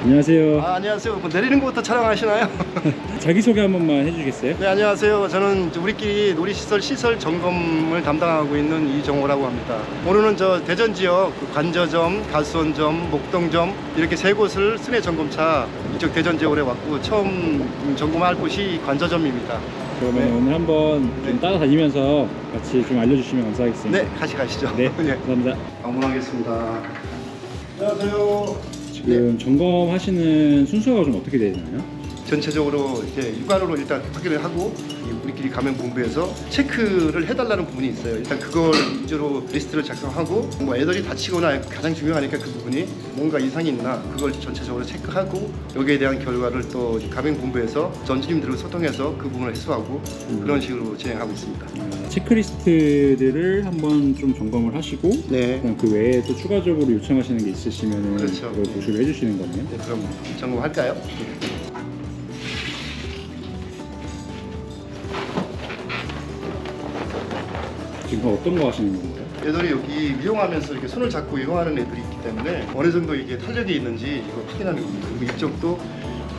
안녕하세요. 안녕하세요. 뭐 내리는 것부터 촬영하시나요? 자기소개 한 번만 해주시겠어요? 네, 안녕하세요. 저는 우리끼리 놀이시설 시설 점검을 담당하고 있는 이정호라고 합니다. 오늘은 저 대전 지역 관저점, 가수원점, 목동점 이렇게 세 곳을 순회 점검차 이쪽 대전 지역에 왔고 처음 점검할 곳이 관저점입니다. 그러면 네. 오늘 한번 좀 네. 따라다니면서 같이 좀 알려주시면 감사하겠습니다. 네, 같이 가시죠. 네, 예. 감사합니다. 방문하겠습니다. 안녕하세요. 지금 점검하시는 순서가 좀 어떻게 되나요? 전체적으로 이제 육안으로 일단 확인을 하고 우리끼리 가맹본부에서 체크를 해달라는 부분이 있어요. 일단 그걸 위주로 리스트를 작성하고 뭐 애들이 다치거나 가장 중요하니까 그 부분이 뭔가 이상이 있나 그걸 전체적으로 체크하고 여기에 대한 결과를 또 가맹본부에서 전주님들과 소통해서 그 부분을 해소하고 그런 식으로 진행하고 있습니다. 체크리스트들을 한번 좀 점검을 하시고 네. 그럼 그 외에 또 추가적으로 요청하시는 게 있으시면 그렇죠. 그걸 보시를 해주시는 거네요. 네, 그럼 점검할까요? 지금 어떤 거 하시는 건가요? 애들이 여기 이용하면서 이렇게 손을 잡고 이용하는 애들이 있기 때문에 어느 정도 이게 탄력이 있는지 이거 확인하는 겁니다. 그리고 이쪽도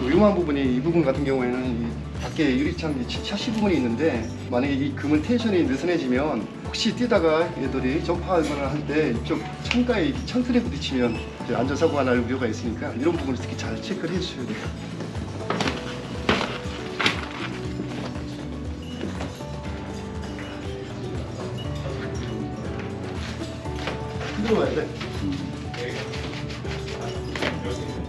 그 위험한 부분이 이 부분 같은 경우에는 이 밖에 유리창 샤시 부분이 있는데 만약에 이 그물 텐션이 느슨해지면 혹시 뛰다가 애들이 점프하거나 할 때 이쪽 창가에 창틀에 부딪히면 이제 안전사고가 날 우려가 있으니까 이런 부분을 특히 잘 체크를 해주셔야 돼요. 들어와야 돼.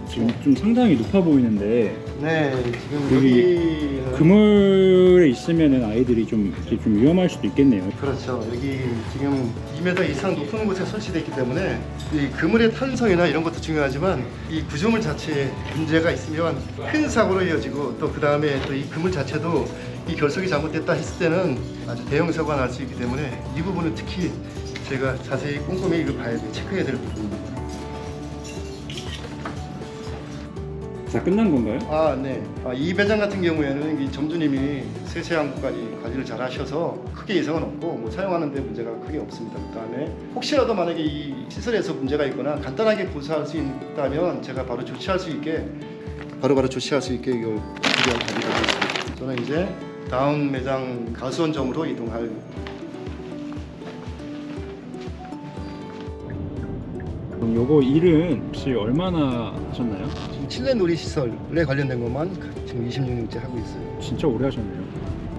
지금 좀 상당히 높아 보이는데 네, 지금 여기 여기 그물에 있으면은 아이들이 좀 이렇게 좀 위험할 수도 있겠네요. 그렇죠. 여기 지금 2m 이상 높은 곳에 설치되어 있기 때문에 이 그물의 탄성이나 이런 것도 중요하지만 이 구조물 자체에 문제가 있으면 큰 사고로 이어지고 또 그 다음에 또 이 그물 자체도 이 결속이 잘못됐다 했을 때는 아주 대형 사고가 날 수 있기 때문에 이 부분은 특히 제가 자세히 꼼꼼히 이걸 봐야 돼 체크해야 될 부분입니다. 다 끝난 건가요? 아, 네. 이 배장 같은 경우에는 이 점주님이 세세한 것까지 관리를 잘 하셔서 크게 이상은 없고 뭐 사용하는 데 문제가 크게 없습니다. 그다음에 혹시라도 만약에 이 시설에서 문제가 있거나 간단하게 고사할 수 있다면 제가 바로 조치할 수 있게 바로 조치할 수 있게 이걸 준비한 가지고 있습니다. 저는 이제 다음 매장 가수원점으로 이동할 그럼 요거 일은 혹시 얼마나 하셨나요? 지금 실내 놀이시설에 관련된 것만 지금 26년째 하고 있어요. 진짜 오래 하셨네요.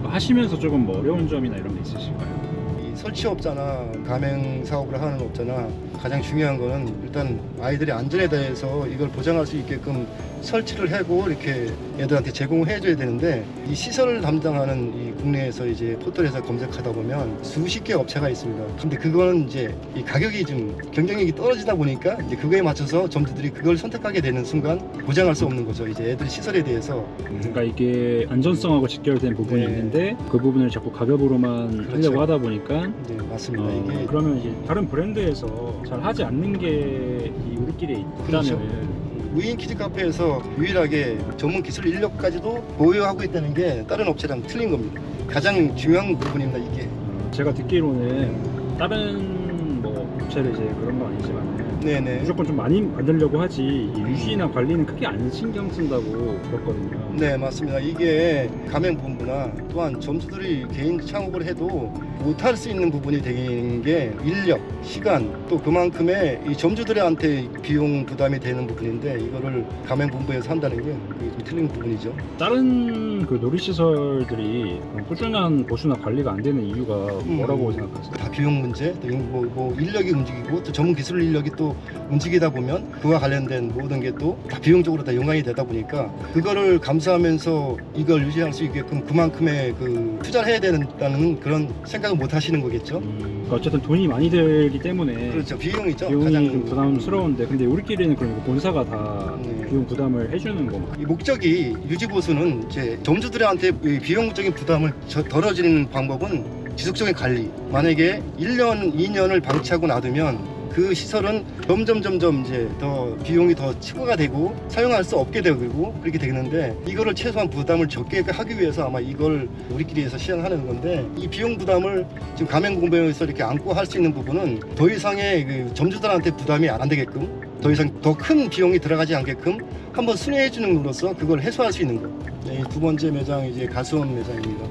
하시면서 조금 뭐 어려운 점이나 이런 게 있으실까요? 이 설치업자나 가맹 사업을 하는 업자나 가장 중요한 거는 일단 아이들의 안전에 대해서 이걸 보장할 수 있게끔 설치를 하고 이렇게 애들한테 제공을 해줘야 되는데 이 시설을 담당하는 이 국내에서 이제 포털에서 검색하다 보면 수십 개 업체가 있습니다. 근데 그거는 이제 이 가격이 좀 경쟁력이 떨어지다 보니까 이제 그거에 맞춰서 점주들이 그걸 선택하게 되는 순간 보장할 수 없는 거죠. 이제 애들 시설에 대해서 그러니까 이게 안전성하고 직결된 부분이 네. 있는데 그 부분을 자꾸 가격으로만 그렇죠. 하려고 하다 보니까 네, 맞습니다. 이게 그러면 이제 다른 브랜드에서 잘 하지 않는 게 이 우리끼리 있다면 그렇죠. 무인 키즈 카페에서 유일하게 전문 기술 인력까지도 보유하고 있다는 게 다른 업체랑 틀린 겁니다. 가장 중요한 부분입니다. 이게. 제가 듣기로는 다른 뭐 업체를 이제 그런 건 아니지만 네네. 무조건 좀 많이 만들려고 하지 이 유지나 관리는 크게 안 신경 쓴다고 들었거든요. 네, 맞습니다. 이게 가맹본부나 또한 점주들이 개인 창업을 해도 못할 수 있는 부분이 되는 게 인력, 시간, 또 그만큼의 이 점주들한테 비용 부담이 되는 부분인데 이거를 가맹본부에서 한다는 게 좀 틀린 부분이죠. 다른 그 놀이시설들이 꾸준한 보수나 관리가 안 되는 이유가 뭐라고 생각하세요? 다 비용 문제, 또 뭐 인력이 움직이고 또 전문 기술 인력이 또 움직이다 보면 그와 관련된 모든 게 또 다 비용적으로 다 연관이 되다 보니까 그거를 감수하면서 이걸 유지할 수 있게끔 그만큼의 그 투자를 해야 된다는 그런 생각을 못 하시는 거겠죠. 그러니까 어쨌든 돈이 많이 들기 때문에 그렇죠. 비용이죠. 비용이 가장 좀 부담스러운데 근데 우리끼리는 그럼 이거 본사가 다 네. 비용 부담을 해주는 건가요? 이 목적이 유지 보수는 이제 점주들한테 이 비용적인 부담을 덜어지는 방법은 지속적인 관리. 만약에 1년, 2년을 방치하고 놔두면 그 시설은 점점 이제 더 비용이 더 추가가 되고 사용할 수 없게 되고 그렇게 되는데 이거를 최소한 부담을 적게 하기 위해서 아마 이걸 우리끼리 해서 시행하는 건데 이 비용 부담을 지금 가맹공부에서 이렇게 안고 할 수 있는 부분은 더 이상의 그 점주들한테 부담이 안 되게끔 더 이상 더 큰 비용이 들어가지 않게끔 한번 순회해 주는 것으로서 그걸 해소할 수 있는 거. 네, 두 번째 매장 이제 가수원 매장입니다.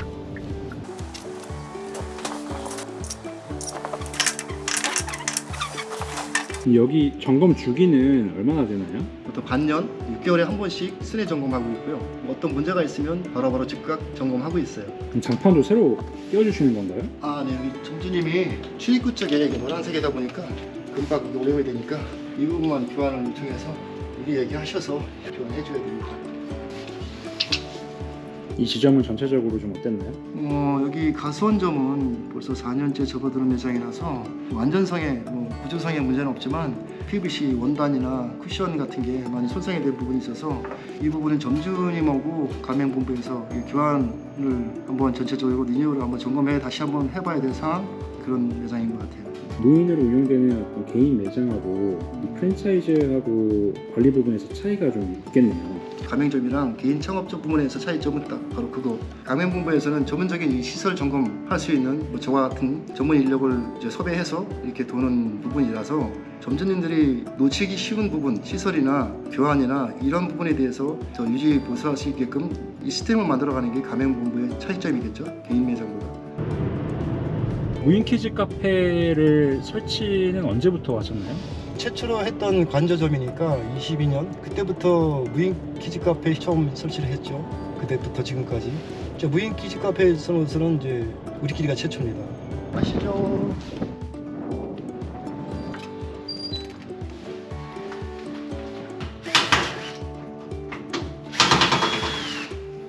여기 점검 주기는 얼마나 되나요? 보통 반년, 6개월에 한 번씩 순회 점검하고 있고요. 어떤 문제가 있으면 바로바로 즉각 점검하고 있어요. 그럼 장판도 새로 띄워주시는 건가요? 아, 네, 여기 점주님이 출입구 쪽에 이게 노란색이다 보니까 금방 이게 오염이 되니까 이 부분만 교환을 요청해서 미리 얘기하셔서 교환해 줘야 됩니다. 이 지점은 전체적으로 좀 어땠나요? 여기 가수원점은 벌써 4년째 접어드는 매장이라서 완전성에 구조상의 문제는 없지만 PVC 원단이나 쿠션 같은 게 많이 손상이 된 부분이 있어서 이 부분은 점주님하고 가맹본부에서 이 교환을 한번 전체적으로 리뉴얼을 한번 점검해 다시 한번 해봐야 될 상황, 그런 매장인 것 같아요. 무인으로 운영되는 어떤 개인 매장하고 이 프랜차이즈하고 관리 부분에서 차이가 좀 있겠네요. 가맹점이랑 개인 창업점 부문에서 차이점은 딱 바로 그거. 가맹본부에서는 전문적인 이 시설 점검할 수 있는 저와 같은 전문 인력을 이제 섭외해서 이렇게 도는 부분이라서 점주님들이 놓치기 쉬운 부분, 시설이나 교환이나 이런 부분에 대해서 저 유지 보수할 수 있게끔 이 시스템을 만들어가는 게 가맹본부의 차이점이겠죠. 개인 매장보다. 무인 키즈 카페를 설치는 언제부터 하셨나요? 최초로 했던 관저점이니까 22년 그때부터 무인 키즈 카페 처음 설치를 했죠. 그때부터 지금까지. 무인 키즈 카페에서는 이제 우리끼리가 최초입니다. 아시죠?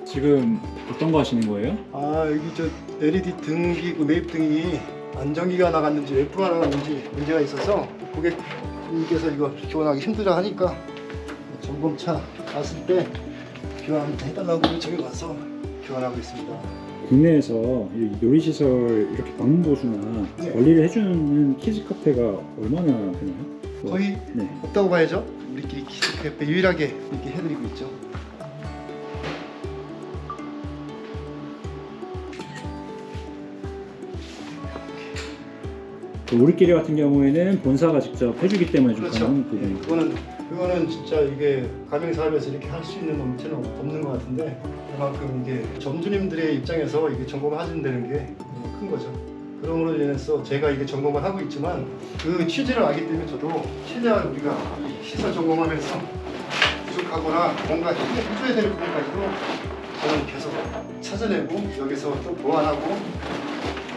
지금 어떤 거 하시는 거예요? 아, 여기 저 LED 등기고 매입 등이 안전기가 나갔는지 왜 프로가 나갔는지 문제가 있어서 고객님께서 이거 교환하기 힘들어 하니까 점검차 왔을 때 교환해달라고 요청이 와서 교환하고 있습니다. 국내에서 이 요리시설 이렇게 방문 보수나 네. 관리를 해주는 키즈 카페가 얼마나 되나요? 거의 네. 없다고 봐야죠. 우리끼리 키즈 카페 유일하게 이렇게 해드리고 있죠. 우리끼리 같은 경우에는 본사가 직접 해주기 때문에 좀 그렇죠. 가능한 부분이 그거는 진짜 이게 가맹 사업에서 이렇게 할 수 있는 업체는 없는 것 같은데 그만큼 이게 점주님들의 입장에서 이게 점검을 하신다는 게 큰 거죠. 그럼으로 인해서 제가 이게 점검을 하고 있지만 그 취지를 알기 때문에 저도 최대한 우리가 이 시설 점검하면서 부족하거나 뭔가 해줘야 될 부분까지도 저는 계속 찾아내고 여기서 또 보완하고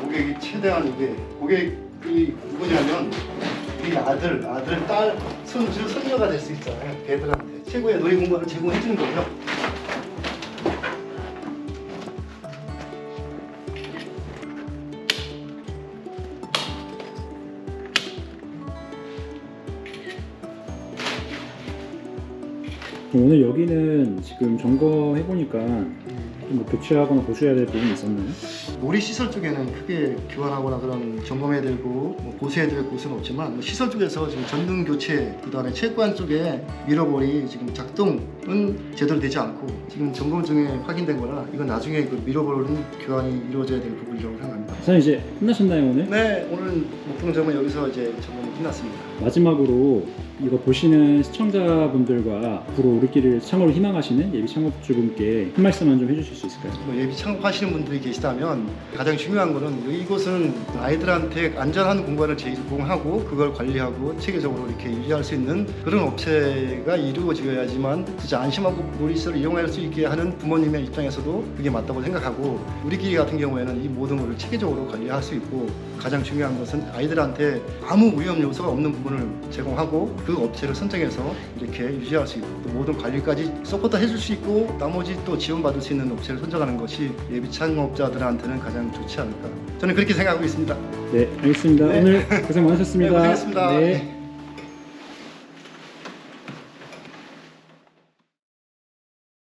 고객이 최대한 이게 고객이 누구냐면 우리 아들, 딸, 손주, 손녀가 될 수 있잖아요. 걔들한테 최고의 놀이 공간을 제공해 주는 거죠. 오늘 여기는 지금 점검해 보니까 뭐 교체하거나 보수해야 될 부분이 있었나요? 놀이 시설 쪽에는 크게 교환하거나 그런 점검해야 되고 뭐 보수해야 될 곳은 없지만 뭐 시설 쪽에서 지금 전등 교체, 그다음에 체육관 쪽에 미러볼이 지금 작동은 제대로 되지 않고 지금 점검 중에 확인된 거라 이건 나중에 그 미러볼은 교환이 이루어져야 될 부분이라고 생각합니다. 사장님 이제 끝나셨나요 오늘? 네, 오늘 목동점은 여기서 이제 점검이 끝났습니다. 마지막으로 이거 보시는 시청자분들과 앞으로 우리끼리를 창업을 희망하시는 예비 창업주분께 한 말씀만 좀 해주실 수 있을까요? 뭐 예비 창업하시는 분들이 계시다면 가장 중요한 거는 이곳은 아이들한테 안전한 공간을 제공하고 그걸 관리하고 체계적으로 이렇게 유지할 수 있는 그런 업체가 이루어져야지만 진짜 안심하고 놀이시설을 이용할 수 있게 하는 부모님의 입장에서도 그게 맞다고 생각하고 우리끼리 같은 경우에는 이 모든 것을 체계적으로 관리할 수 있고 가장 중요한 것은 아이들한테 아무 위험 요소가 없는 부분을 제공하고 그 업체를 선정해서 이렇게 유지할 수 있고 또 모든 관리까지 서포터 해줄 수 있고 나머지 또 지원받을 수 있는 업체를 선정하는 것이 예비 창업자들한테는 가장 좋지 않을까 저는 그렇게 생각하고 있습니다. 네, 알겠습니다. 네. 오늘 고생 많으셨습니다. 네, 고생했습니다. 네.